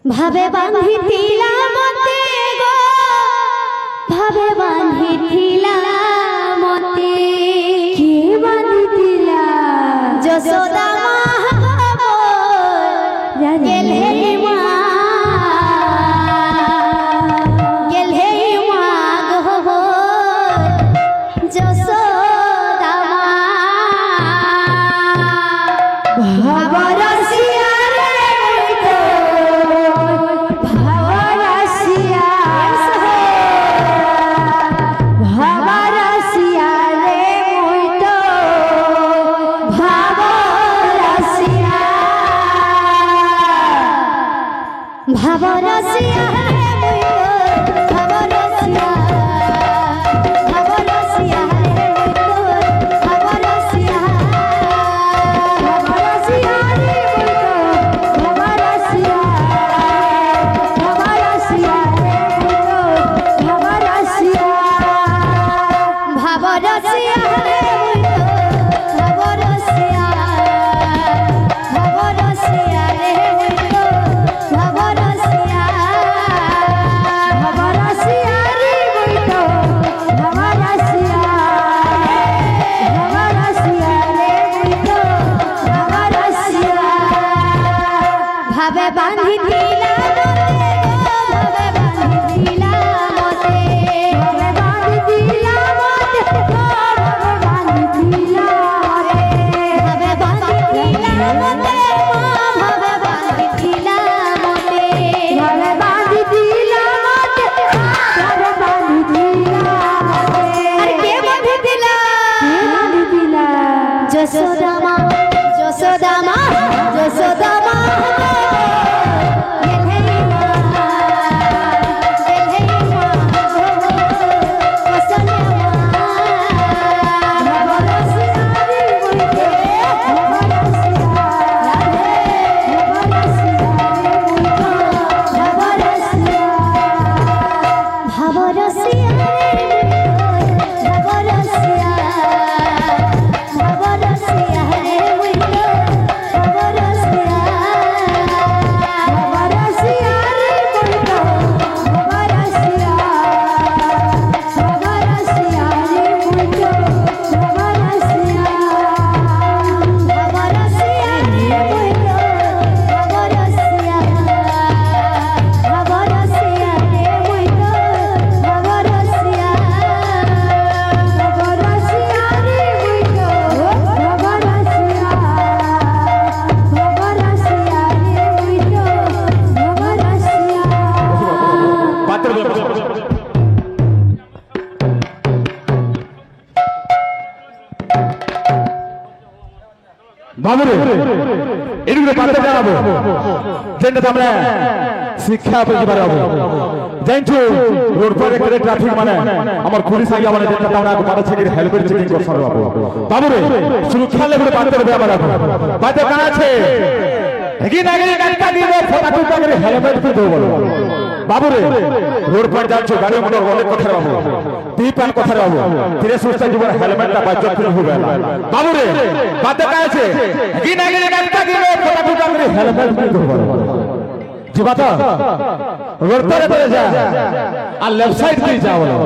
भावे बांधी थिला मते गो भावे बांधी थिला मते के बांधी थिला जसोदा महाबो गेले गो जसोदा भावरसिया भावरसिया भावरसिया भावरसिया भावरसिया भावरसिया भावरसिया भावरसिया भावरसिया भावरसिया भावे बांधी थिला भावे बांधी थिला मते भावे बांधी थिला मते भावे बांधी थिला मते भावे बांधी थिला मते भावे बांधी थिला मते भावे बांधी थिला मते भावे बांधी थिला मते अरे के बांधी थिला जसोदा मां जसोदा मां जसोदा मां बाबुरे एडुके पाते जाबो जेंटा तमने शिक्षा पे जिबार आबो जाइछु रोड पर एक ट्रैफिक माने हमर पुलिस आगे माने जेंटा तमना को मारा छेके हेलमेट चेकिंग कर सरो बाबुरे सुरक्षा लेबे पाते रे आबार बाते काना छे हेगी नागरी गाड़ीटा दिबे फोटा टुटा करे हेलमेट पे दो बोलो बाबुरे रोड पर जाइछु गाड़ी मोटर अनेक कथा बाबू दीपान कथा बाबू धीरे सुस्ता जीवन हेलमेटटा बाजत फिर हो गेला बाबुरे बाते काना छे हेगी नागरी गाड़ीटा दिबे फोटा टुटा करे हेलमेट पे दो बोलो जीवाता रोड पर जा आ लेफ्ट साइड पे जा बोलो